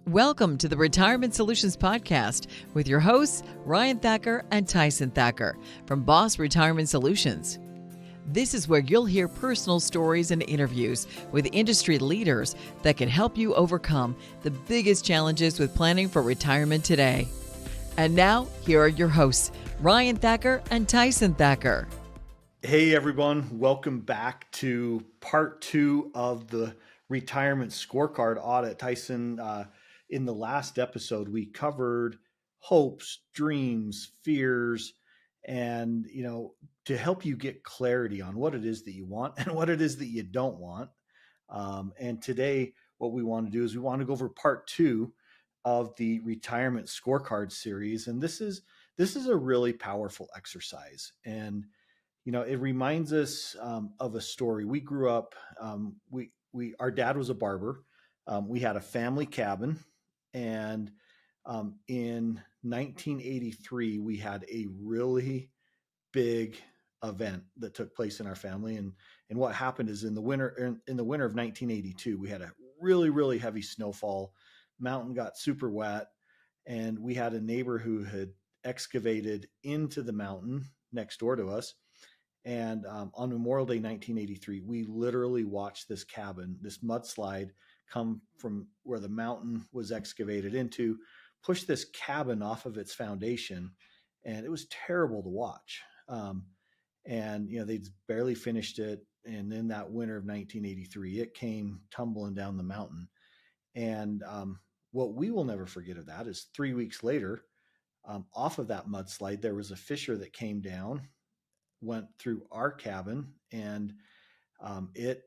Welcome to the Retirement Solutions Podcast with your hosts, Ryan Thacker and Tyson Thacker from B.O.S.S Retirement Solutions. This is where you'll hear personal stories and interviews with industry leaders that can help you overcome the biggest challenges with planning for retirement today. And now, here are your hosts, Ryan Thacker and Tyson Thacker. Hey everyone, welcome back to part 2 of the retirement scorecard audit. Tyson, in the last episode, we covered hopes, dreams, fears, and, to help you get clarity on what it is that you want and what it is that you don't want. And today, what we want to do is we want to go over part 2 of the retirement scorecard series. And this is a really powerful exercise. And it reminds us of a story. We grew up, our dad was a barber. We had a family cabin, and in 1983, we had a really big event that took place in our family. And what happened is in the winter of 1982, we had a really, really heavy snowfall. Mountain got super wet, and we had a neighbor who had excavated into the mountain next door to us. And on Memorial Day 1983, we literally watched this cabin, this mudslide, come from where the mountain was excavated into, push this cabin off of its foundation. And it was terrible to watch. They'd barely finished it. And in that winter of 1983, it came tumbling down the mountain. And what we will never forget of that is 3 weeks later, off of that mudslide, there was a fissure that came down, went through our cabin, and it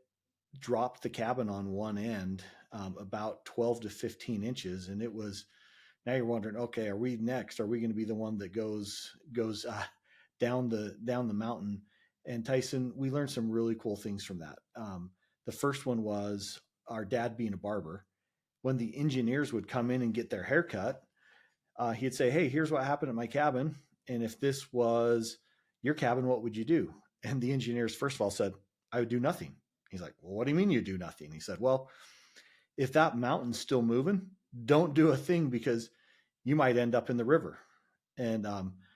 dropped the cabin on one end about 12 to 15 inches. And it was, now you're wondering, okay, are we next? Are we going to be the one that goes down the mountain? And Tyson, we learned some really cool things from that. The first one was our dad being a barber. When the engineers would come in and get their haircut, he'd say, hey, here's what happened at my cabin. And if this was your cabin, what would you do? And the engineers, first of all, said, I would do nothing. He's like, well, what do you mean you do nothing? He said, well, if that mountain's still moving, don't do a thing because you might end up in the river. And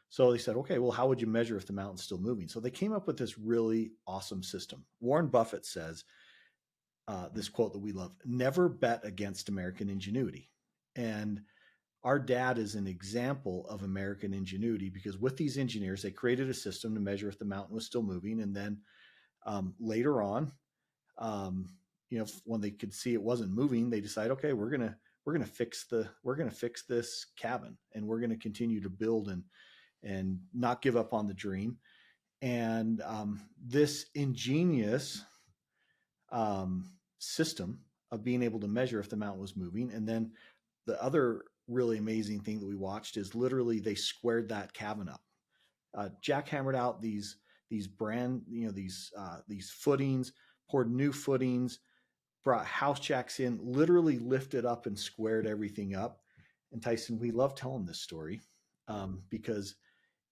so they said, okay, well, how would you measure if the mountain's still moving? So they came up with this really awesome system. Warren Buffett says, this quote that we love, never bet against American ingenuity. And our dad is an example of American ingenuity because with these engineers, they created a system to measure if the mountain was still moving. And then later on, when they could see it wasn't moving, they decide, okay, we're gonna fix this cabin, and we're gonna continue to build and not give up on the dream. And this ingenious system of being able to measure if the mountain was moving, and then the other really amazing thing that we watched is literally they squared that cabin up, jackhammered out these footings, poured new footings, brought house jacks in, literally lifted up and squared everything up. And Tyson, we love telling this story because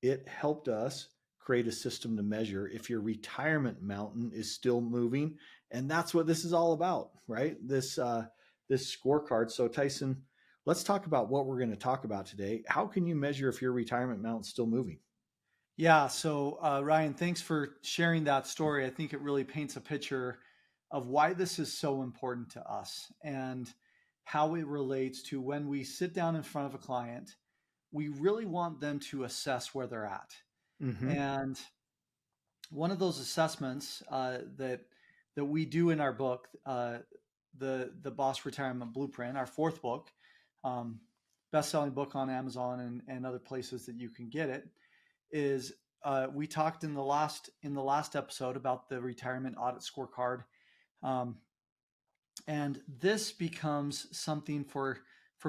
it helped us create a system to measure if your retirement mountain is still moving. And that's what this is all about, right? This scorecard. So Tyson, let's talk about what we're going to talk about today. How can you measure if your retirement mountain's still moving? Yeah. So Ryan, thanks for sharing that story. I think it really paints a picture of why this is so important to us and how it relates to when we sit down in front of a client, we really want them to assess where they're at. Mm-hmm. And one of those assessments that we do in our book, the B.O.S.S Retirement Blueprint, our 4th book, best-selling book on Amazon and other places that you can get it, is we talked in the last episode about the retirement audit scorecard, and this becomes something for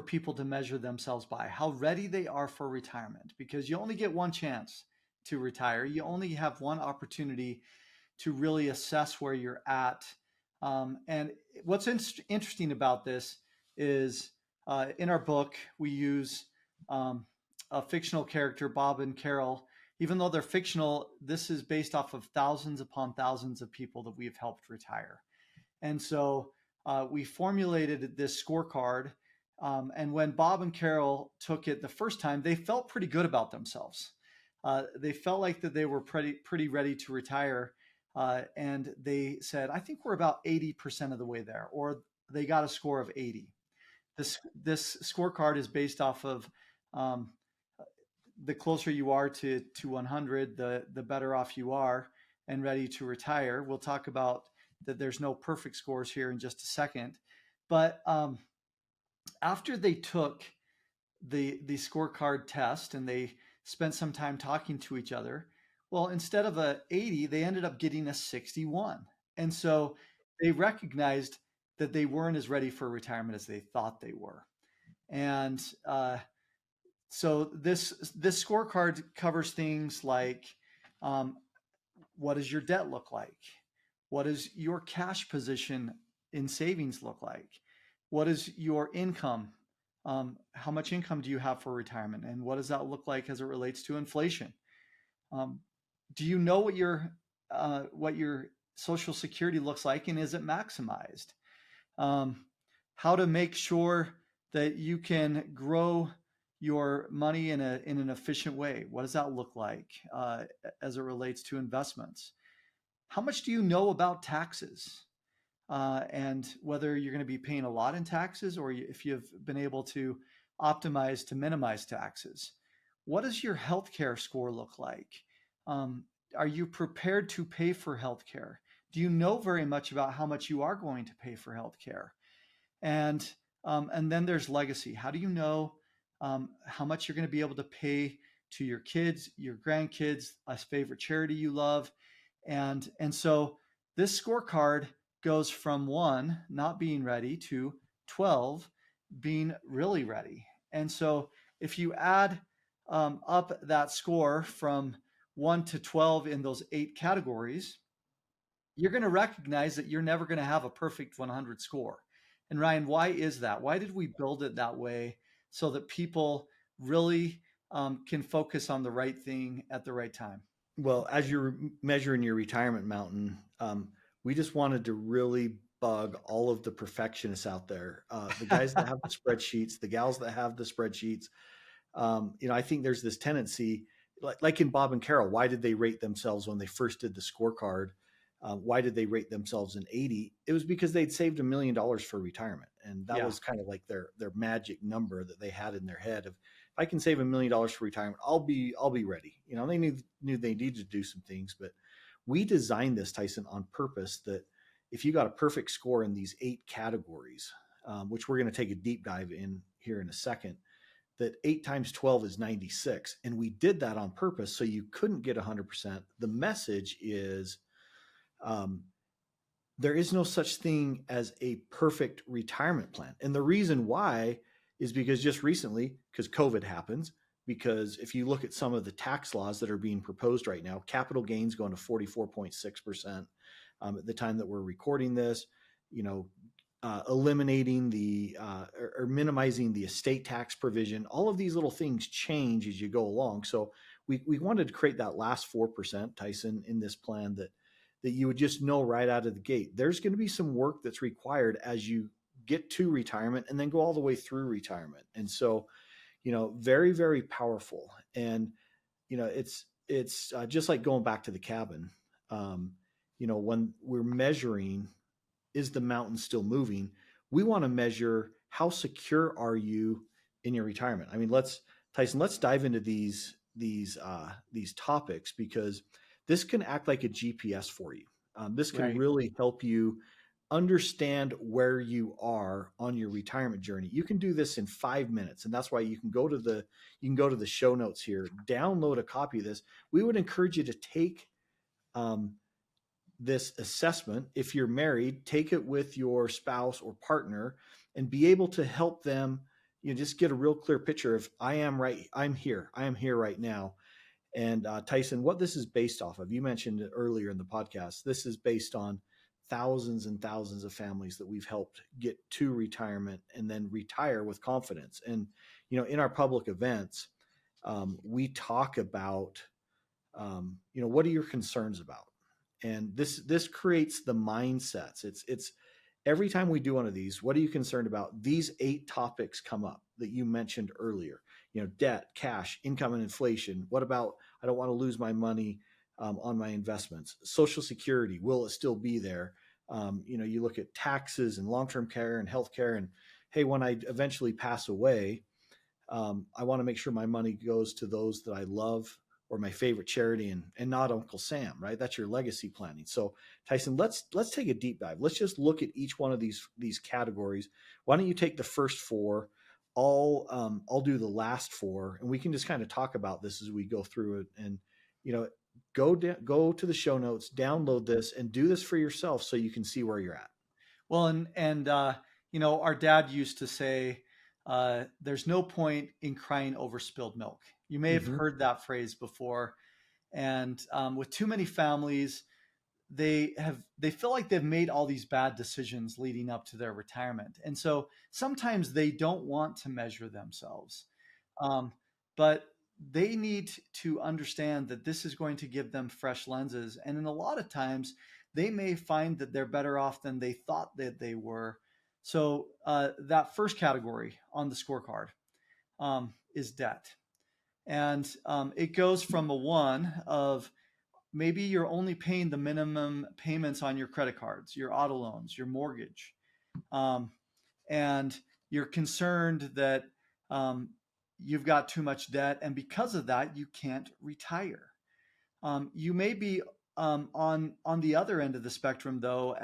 people to measure themselves by, how ready they are for retirement, because you only get one chance to retire. You only have one opportunity to really assess where you're at. And what's interesting about this is in our book, we use a fictional character, Bob and Carol. Even though they're fictional, this is based off of thousands upon thousands of people that we've helped retire. And so we formulated this scorecard And when Bob and Carol took it the first time, they felt pretty good about themselves. They felt like that they were pretty ready to retire. And they said, I think we're about 80% of the way there, or they got a score of 80. This scorecard is based off of um, the closer you are to 100, the better off you are and ready to retire. We'll talk about that. There's no perfect scores here in just a second, but after they took the scorecard test and they spent some time talking to each other, well, instead of a 80, they ended up getting a 61, and so they recognized that they weren't as ready for retirement as they thought they were. And so this scorecard covers things like, um, what does your debt look like? What does your cash position in savings look like? What is your income? How much income do you have for retirement? And what does that look like as it relates to inflation? Um, do you know what your Social Security looks like, and is it maximized? How to make sure that you can grow your money in an efficient way. What does that look like as it relates to investments? How much do you know about taxes? And whether you're going to be paying a lot in taxes, or if you've been able to optimize to minimize taxes. What does your healthcare score look like? Um, are you prepared to pay for healthcare? Do you know very much about how much you are going to pay for healthcare? And then there's legacy. How do you know how much you're going to be able to pay to your kids, your grandkids, a favorite charity you love? And so this scorecard goes from 1, not being ready, to 12, being really ready. And so if you add up that score from 1 to 12 in those 8 categories, you're going to recognize that you're never going to have a perfect 100 score. And Ryan, why is that? Why did we build it that way so that people really can focus on the right thing at the right time? Well, as you're measuring your retirement mountain, we just wanted to really bug all of the perfectionists out there, the guys that have the spreadsheets, the gals that have the spreadsheets. I think there's this tendency, like in Bob and Carol, why did they rate themselves when they first did the scorecard? Why did they rate themselves an 80? It was because they'd saved $1 million for retirement. And that was kind of like their magic number that they had in their head of, if I can save $1 million for retirement, I'll be ready. They knew they needed to do some things, but we designed this, Tyson, on purpose, that if you got a perfect score in these 8 categories, which we're going to take a deep dive in here in a second, that 8 times 12 is 96. And we did that on purpose so you couldn't get 100%. The message is, there is no such thing as a perfect retirement plan. And the reason why is because just recently, because COVID happens, because if you look at some of the tax laws that are being proposed right now, capital gains going to 44.6% at the time that we're recording this, eliminating or minimizing the estate tax provision. All of these little things change as you go along. So we wanted to create that last 4%, Tyson, in this plan that you would just know right out of the gate. There's going to be some work that's required as you get to retirement and then go all the way through retirement. And so, very, very powerful. And, it's just like going back to the cabin. When we're measuring, is the mountain still moving? We want to measure how secure are you in your retirement. I mean, Tyson, let's dive into these topics, because this can act like a GPS for you. This can really help you understand where you are on your retirement journey. You can do this in 5 minutes, and that's why you can go to the show notes here, download a copy of this. We would encourage you to take this assessment. If you're married, take it with your spouse or partner and be able to help them, just get a real clear picture of, I am here right now. And Tyson, what this is based off of, you mentioned it earlier in the podcast, this is based on thousands and thousands of families that we've helped get to retirement and then retire with confidence. And, in our public events, we talk about, what are your concerns about? And this creates the mindsets. every time we do one of these, what are you concerned about? These 8 topics come up that you mentioned earlier. Debt, cash, income, and inflation. What about, I don't want to lose my money on my investments? Social Security, will it still be there? You look at taxes and long-term care and healthcare, and hey, when I eventually pass away, I want to make sure my money goes to those that I love or my favorite charity, and not Uncle Sam, right? That's your legacy planning. So Tyson, let's take a deep dive. Let's just look at each one of these categories. Why don't you take the first 4? I'll do the last 4, and we can just kind of talk about this as we go through it. And go to the show notes, download this, and do this for yourself so you can see where you're at. Well, and our dad used to say, "There's no point in crying over spilled milk." You may have heard that phrase before, and with too many families, they feel like they've made all these bad decisions leading up to their retirement, and so sometimes they don't want to measure themselves, but they need to understand that this is going to give them fresh lenses, and in a lot of times they may find that they're better off than they thought that they were. So that first category on the scorecard is debt. And it goes from a 1 of maybe you're only paying the minimum payments on your credit cards, your auto loans, your mortgage. And you're concerned that you've got too much debt. And because of that, you can't retire. You may be on the other end of the spectrum, though,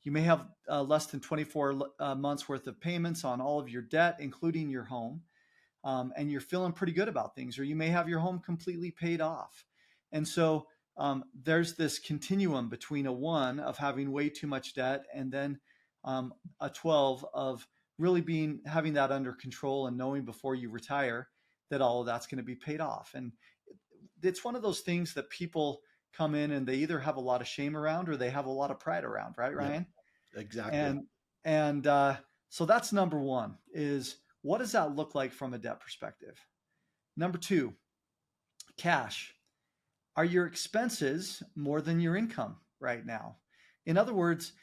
you may have less than 24 months worth of payments on all of your debt, including your home. And you're feeling pretty good about things, or you may have your home completely paid off. And so there's this continuum between a 1 of having way too much debt, and then a 12 of really having that under control and knowing before you retire that all of that's going to be paid off. And it's one of those things that people come in and they either have a lot of shame around or they have a lot of pride around, right, Ryan? Yeah, exactly. And so that's number 1 is, what does that look like from a debt perspective? Number 2, cash. Are your expenses more than your income right now? In other words,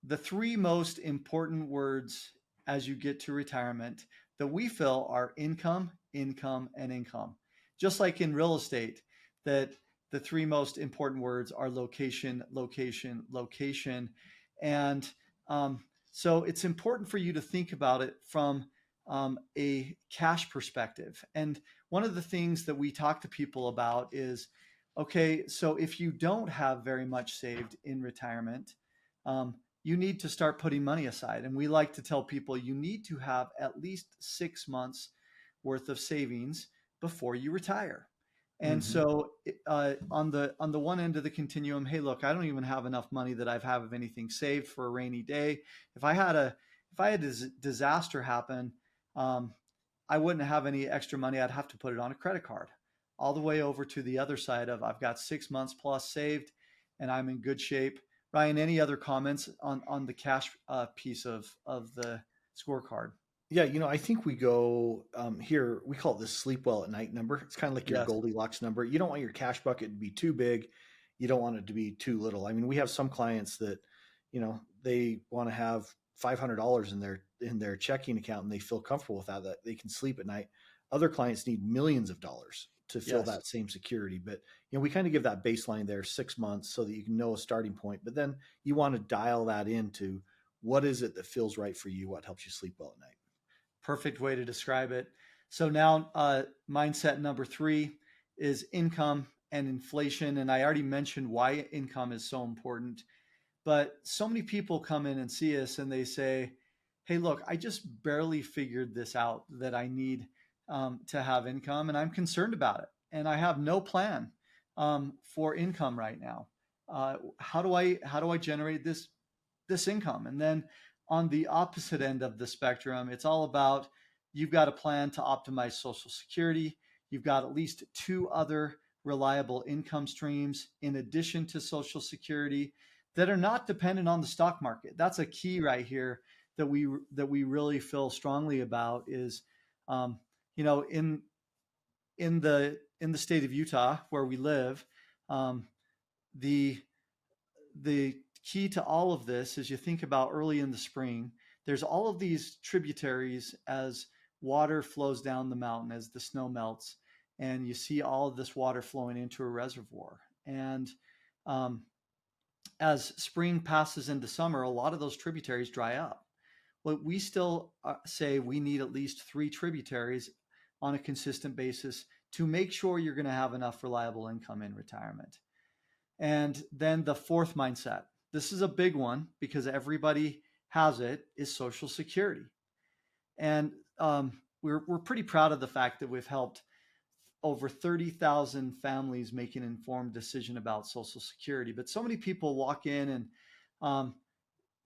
the 3 most important words as you get to retirement that we feel are income, income, and income. Just like in real estate, that the 3 most important words are location, location, location. And so it's important for you to think about it from a cash perspective. And one of the things that we talk to people about is, okay, so if you don't have very much saved in retirement, you need to start putting money aside. And we like to tell people you need to have at least 6 months worth of savings before you retire. And so on the one end of the continuum, hey, look, I don't even have enough money that I have of anything saved for a rainy day. If I had a disaster happen, I wouldn't have any extra money. I'd have to put it on a credit card. All the way over to the other side of, I've got 6 months plus saved and I'm in good shape. Ryan, any other comments on the cash piece of the scorecard? Yeah, I think we go here, we call it the sleep well at night number. It's kind of like your Goldilocks number. You don't want your cash bucket to be too big. You don't want it to be too little. I mean, we have some clients that, they want to have $500 in their checking account and they feel comfortable with that they can sleep at night. Other clients need millions of dollars to feel that same security. But, we kind of give that baseline there 6 months so that you can know a starting point. But then you want to dial that into what is it that feels right for you? What helps you sleep well at night? Perfect way to describe it. So now mindset number 3 is income and inflation. And I already mentioned why income is so important. But so many people come in and see us and they say, hey, look, I just barely figured this out that I need to have income, and I'm concerned about it. And I have no plan for income right now. How do I generate this income? And then on the opposite end of the spectrum, it's all about, you've got a plan to optimize Social Security. You've got at least 2 other reliable income streams in addition to Social Security that are not dependent on the stock market. That's a key right here that we really feel strongly about is, in the state of Utah where we live, the key to all of this is you think about early in the spring, there's all of these tributaries as water flows down the mountain, as the snow melts, and you see all of this water flowing into a reservoir. And um, as spring passes into summer, a lot of those tributaries dry up. Well, we still say we need at least 3 tributaries on a consistent basis to make sure you're going to have enough reliable income in retirement. And then the fourth mindset, this is a big one because everybody has it, is Social Security. And we're pretty proud of the fact that we've helped over 30,000 families make an informed decision about Social Security. But so many people walk in and, um,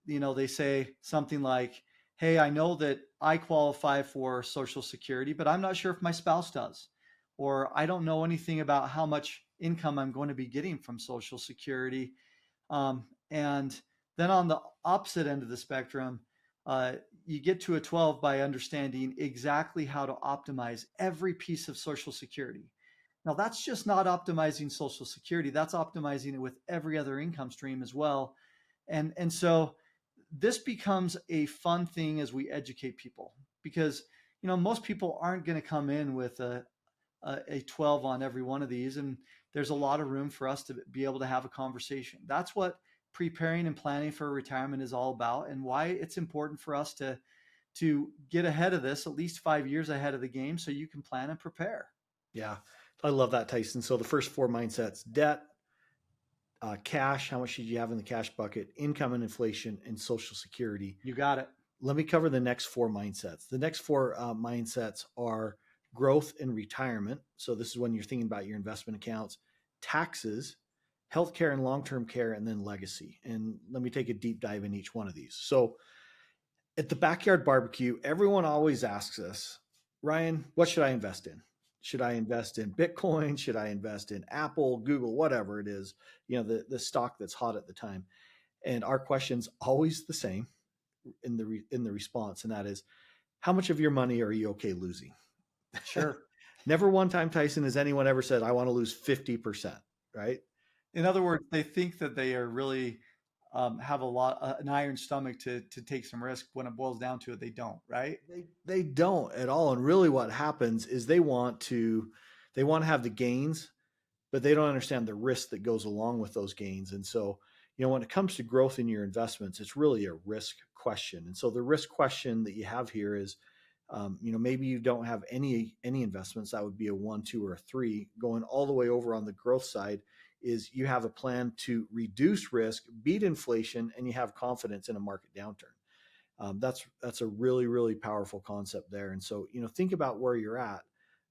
they say something like, hey, I know that I qualify for Social Security, but I'm not sure if my spouse does. Or I don't know anything about how much income I'm going to be getting from Social Security. And then on the opposite end of the spectrum, you get to a 12 by understanding exactly how to optimize every piece of Social Security. Now, that's just not optimizing Social Security. That's optimizing it with every other income stream as well. And so this becomes a fun thing as we educate people, because most people aren't going to come in with a 12 on every one of these, and there's a lot of room for us to be able to have a conversation. That's what preparing and planning for retirement is all about, and why it's important for us to get ahead of this, at least 5 years ahead of the game, so you can plan and prepare. Yeah, I love that, Tyson. So the first 4 mindsets: debt, cash, how much should you have in the cash bucket, income and inflation, and Social Security. You got it. Let me cover the next 4 mindsets. The next four mindsets are growth and retirement. So this is when you're thinking about your investment accounts, taxes, healthcare and long-term care, and then legacy. And let me take a deep dive in each one of these. So at the backyard barbecue, everyone always asks us, Ryan, what should I invest in? Should I invest in Bitcoin? Should I invest in Apple, Google, whatever it is, the stock that's hot at the time? And our question's always the same in the response, and that is, how much of your money are you okay losing? Sure. Never one time, Tyson, has anyone ever said, I want to lose 50%, right? In other words, they think that they are really have an iron stomach to take some risk. When it boils down to it, they don't, right? They don't at all. And really what happens is they want to have the gains, but they don't understand the risk that goes along with those gains. And so, when it comes to growth in your investments, it's really a risk question. And so the risk question that you have here is, maybe you don't have any investments. That would be a 1, 2, or a 3. Going all the way over on the growth side is you have a plan to reduce risk, beat inflation, and you have confidence in a market downturn. That's a really, really powerful concept there. And so, think about where you're at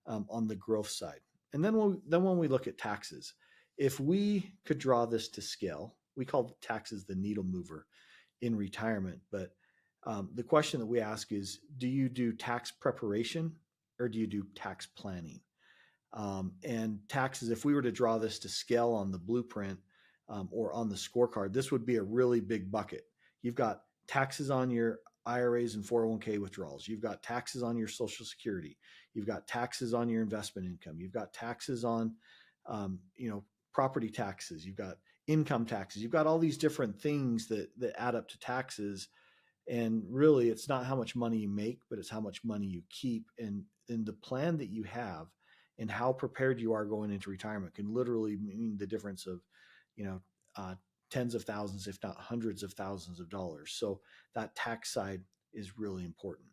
on the growth side. And then when we look at taxes, if we could draw this to scale, we call taxes the needle mover in retirement. But the question that we ask is, do you do tax preparation or do you do tax planning? And taxes, if we were to draw this to scale on the blueprint or on the scorecard, this would be a really big bucket. You've got taxes on your IRAs and 401k withdrawals. You've got taxes on your Social Security. You've got taxes on your investment income. You've got taxes on, property taxes. You've got income taxes. You've got all these different things that add up to taxes. And really, it's not how much money you make, but it's how much money you keep. And the plan that you have and how prepared you are going into retirement can literally mean the difference of, tens of thousands, if not hundreds of thousands of dollars. So that tax side is really important.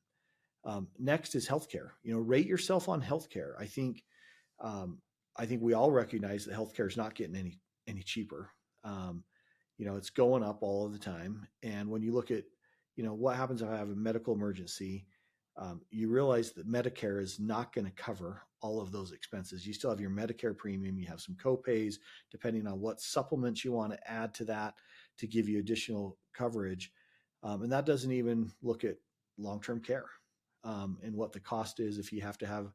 Next is healthcare. Rate yourself on healthcare. I think we all recognize that healthcare is not getting any cheaper. It's going up all of the time. And when you look at, what happens if I have a medical emergency, you realize that Medicare is not going to cover all of those expenses. You still have your Medicare premium. You have some copays, depending on what supplements you want to add to that to give you additional coverage. And that doesn't even look at long-term care and what the cost is if you have to have,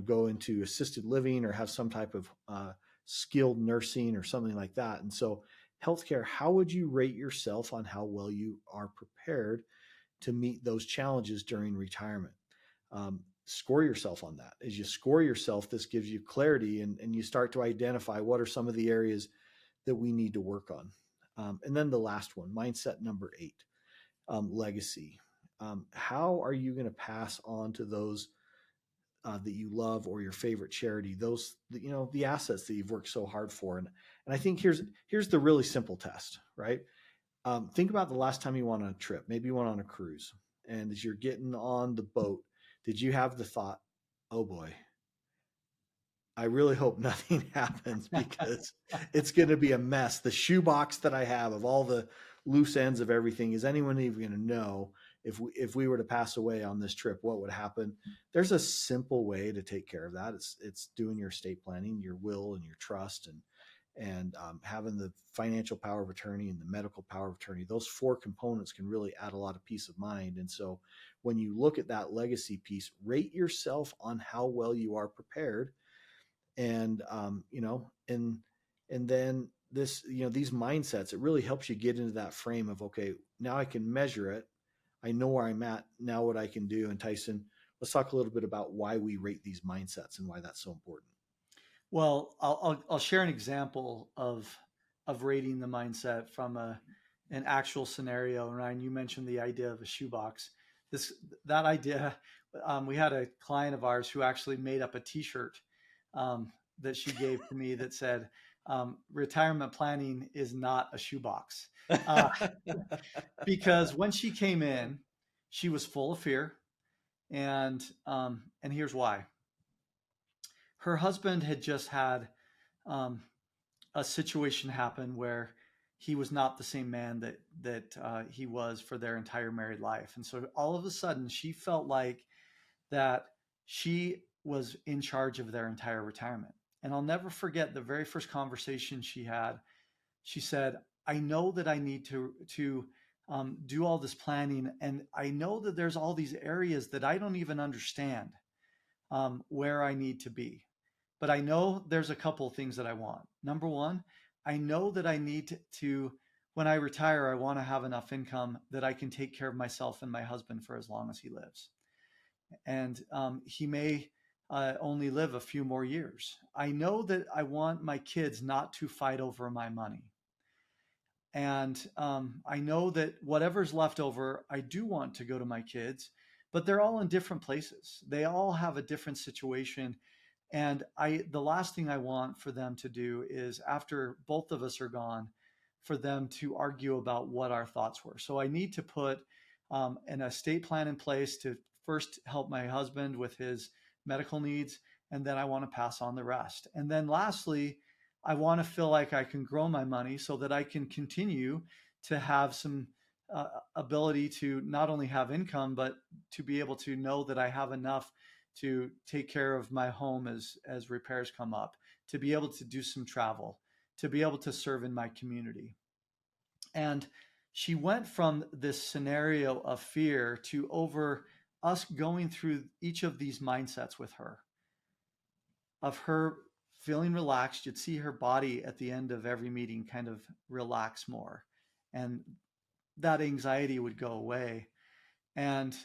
go into assisted living or have some type of skilled nursing or something like that. And so healthcare, how would you rate yourself on how well you are prepared to meet those challenges during retirement? Score yourself on that. As you score yourself, this gives you clarity and you start to identify what are some of the areas that we need to work on. And then the last one, mindset number 8, legacy. How are you going to pass on to those that you love or your favorite charity, those, the assets that you've worked so hard for? And I think here's the really simple test, right? Think about the last time you went on a trip. Maybe you went on a cruise, and as you're getting on the boat, did you have the thought, oh boy, I really hope nothing happens because it's going to be a mess. The shoebox that I have of all the loose ends of everything, is anyone even going to know if we were to pass away on this trip, what would happen? There's a simple way to take care of that. It's doing your estate planning, your will, and your trust, and having the financial power of attorney and the medical power of attorney. Those 4 components can really add a lot of peace of mind. And so when you look at that legacy piece, rate yourself on how well you are prepared. And and then this, these mindsets, it really helps you get into that frame of, okay, now I can measure it. I know where I'm at now, what I can do. And Tyson, let's talk a little bit about why we rate these mindsets and why that's so important. Well, I'll share an example of rating the mindset from an actual scenario. Ryan, you mentioned the idea of a shoebox. That idea, we had a client of ours who actually made up a T-shirt that she gave to me that said, "Retirement planning is not a shoebox," because when she came in, she was full of fear, and here's why. Her husband had just had a situation happen where he was not the same man that he was for their entire married life. And so all of a sudden she felt like that she was in charge of their entire retirement. And I'll never forget the very first conversation she had. She said, I know that I need to do all this planning. And I know that there's all these areas that I don't even understand where I need to be. But I know there's a couple of things that I want. Number one, I know that I need to, when I retire, I want to have enough income that I can take care of myself and my husband for as long as he lives. And he may only live a few more years. I know that I want my kids not to fight over my money. And I know that whatever's left over, I do want to go to my kids, but they're all in different places. They all have a different situation. And the last thing I want for them to do is, after both of us are gone, for them to argue about what our thoughts were. So I need to put an estate plan in place to first help my husband with his medical needs, and then I want to pass on the rest. And then lastly, I want to feel like I can grow my money so that I can continue to have some ability to not only have income, but to be able to know that I have enough to take care of my home as repairs come up, to be able to do some travel, to be able to serve in my community. And she went from this scenario of fear to over us going through each of these mindsets with her, of her feeling relaxed. You'd see her body at the end of every meeting kind of relax more, and that anxiety would go away. And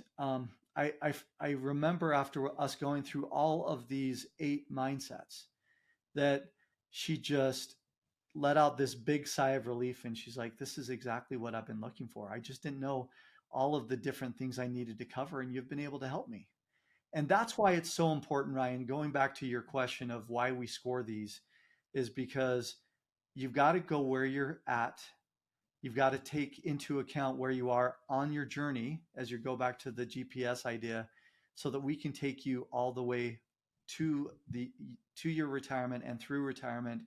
I remember, after us going through all of these 8 mindsets, that she just let out this big sigh of relief. And she's like, this is exactly what I've been looking for. I just didn't know all of the different things I needed to cover, and you've been able to help me. And that's why it's so important, Ryan, going back to your question of why we score these, is because you've got to go where you're at. You've got to take into account where you are on your journey, as you go back to the GPS idea, so that we can take you all the way to your retirement and through retirement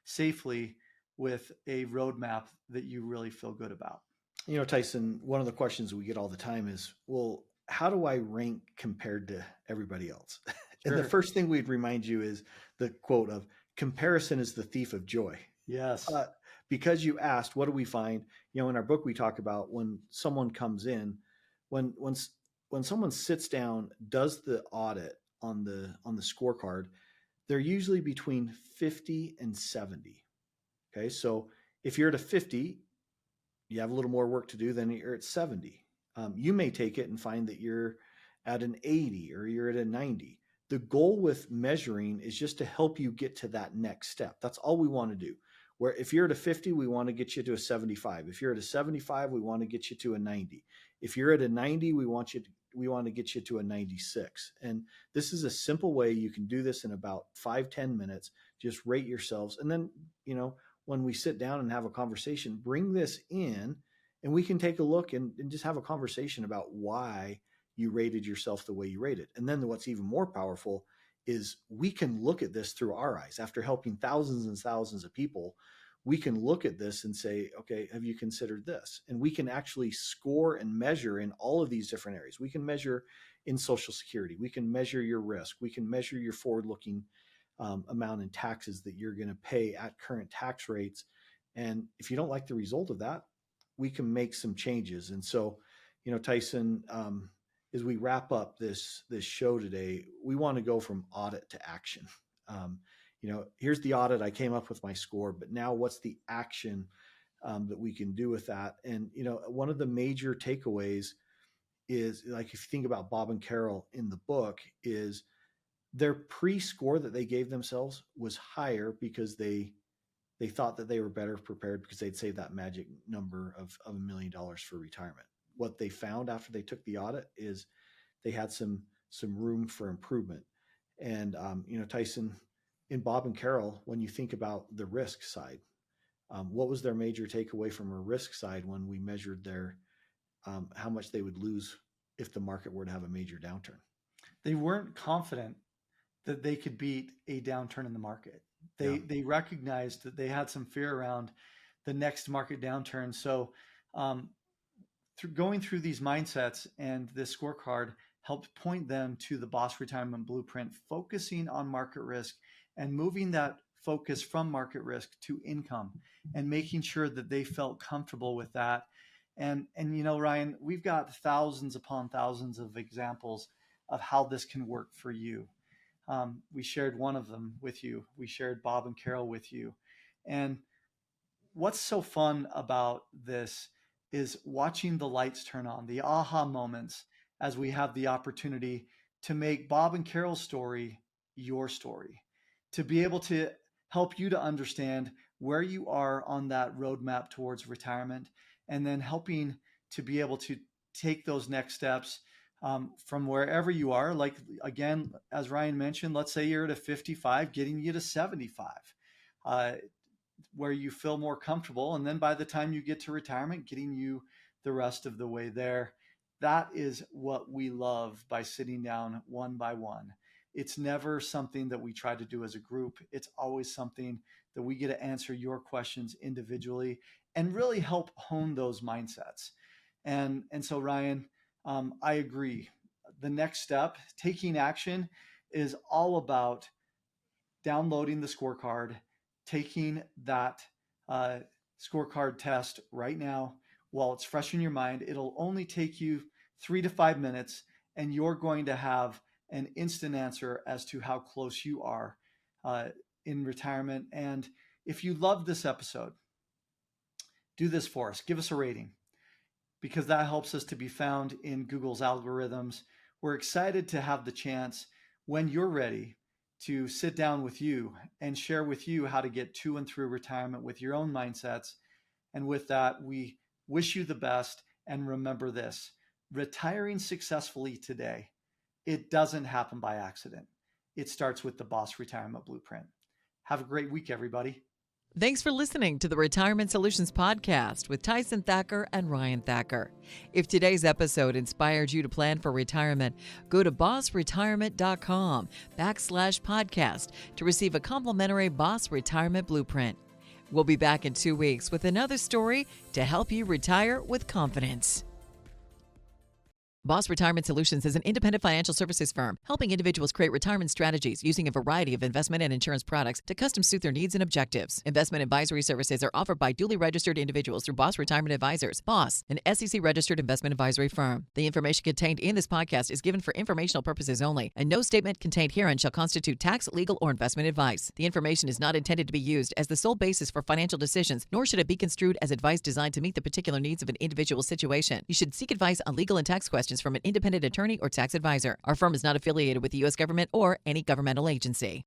safely, with a roadmap that you really feel good about. Tyson, one of the questions we get all the time is, well, how do I rank compared to everybody else? Sure. And the first thing we'd remind you is the quote of, comparison is the thief of joy. Yes. Because you asked, what do we find? In our book, we talk about when someone comes in, when someone sits down, does the audit on the scorecard, they're usually between 50 and 70. Okay. So if you're at a 50, you have a little more work to do than you're at 70. You may take it and find that you're at an 80 or you're at a 90. The goal with measuring is just to help you get to that next step. That's all we want to do. Where if you're at a 50, we want to get you to a 75. If you're at a 75, we want to get you to a 90. If you're at a 90, we want to get you to a 96. And this is a simple way you can do this in about 5-10 minutes. Just rate yourselves. And then, when we sit down and have a conversation, bring this in and we can take a look and just have a conversation about why you rated yourself the way you rated. And then what's even more powerful is we can look at this through our eyes. After helping thousands and thousands of people, we can look at this and say, okay, have you considered this? And we can actually score and measure in all of these different areas. We can measure in Social Security. We can measure your risk. We can measure your forward-looking amount in taxes that you're going to pay at current tax rates. And if you don't like the result of that, we can make some changes. And so, Tyson, as we wrap up this show today, we want to go from audit to action. Here's the audit. I came up with my score, but now what's the action that we can do with that? And, one of the major takeaways is, like, if you think about Bob and Carol in the book, is their pre-score that they gave themselves was higher because they thought that they were better prepared because they'd saved that magic number of $1 million for retirement. What they found after they took the audit is they had some room for improvement. And, Tyson, in Bob and Carol, when you think about the risk side, what was their major takeaway from a risk side when we measured their how much they would lose if the market were to have a major downturn? They weren't confident that they could beat a downturn in the market. They recognized that they had some fear around the next market downturn. So through going through these mindsets, and this scorecard helped point them to the B.O.S.S retirement blueprint, focusing on market risk and moving that focus from market risk to income, and making sure that they felt comfortable with that. And Ryan, we've got thousands upon thousands of examples of how this can work for you. We shared one of them with you. We shared Bob and Carol with you. And what's so fun about this is watching the lights turn on, the aha moments, as we have the opportunity to make Bob and Carol's story your story, to be able to help you to understand where you are on that roadmap towards retirement, and then helping to be able to take those next steps from wherever you are. Like, again, as Ryan mentioned, let's say you're at a 55, getting you to 75, where you feel more comfortable. And then by the time you get to retirement, getting you the rest of the way there. That is what we love by sitting down one by one. It's never something that we try to do as a group. It's always something that we get to answer your questions individually and really help hone those mindsets. And so, Ryan, I agree. The next step, taking action, is all about downloading the scorecard, taking that scorecard test right now while it's fresh in your mind. It'll only take you 3 to 5 minutes, and you're going to have an instant answer as to how close you are in retirement. And if you love this episode, do this for us. Give us a rating, because that helps us to be found in Google's algorithms. We're excited to have the chance, when you're ready, to sit down with you and share with you how to get to and through retirement with your own mindsets. And with that, we wish you the best. And remember this: retiring successfully today, it doesn't happen by accident. It starts with the B.O.S.S Retirement Blueprint. Have a great week, everybody. Thanks for listening to the Retirement Solutions Podcast with Tyson Thacker and Ryan Thacker. If today's episode inspired you to plan for retirement, go to bossretirement.com/podcast to receive a complimentary B.O.S.S Retirement Blueprint. We'll be back in 2 weeks with another story to help you retire with confidence. B.O.S.S Retirement Solutions is an independent financial services firm helping individuals create retirement strategies using a variety of investment and insurance products to custom suit their needs and objectives. Investment advisory services are offered by duly registered individuals through B.O.S.S Retirement Advisors, B.O.S., an SEC-registered investment advisory firm. The information contained in this podcast is given for informational purposes only, and no statement contained herein shall constitute tax, legal, or investment advice. The information is not intended to be used as the sole basis for financial decisions, nor should it be construed as advice designed to meet the particular needs of an individual situation. You should seek advice on legal and tax questions from an independent attorney or tax advisor. Our firm is not affiliated with the U.S. government or any governmental agency.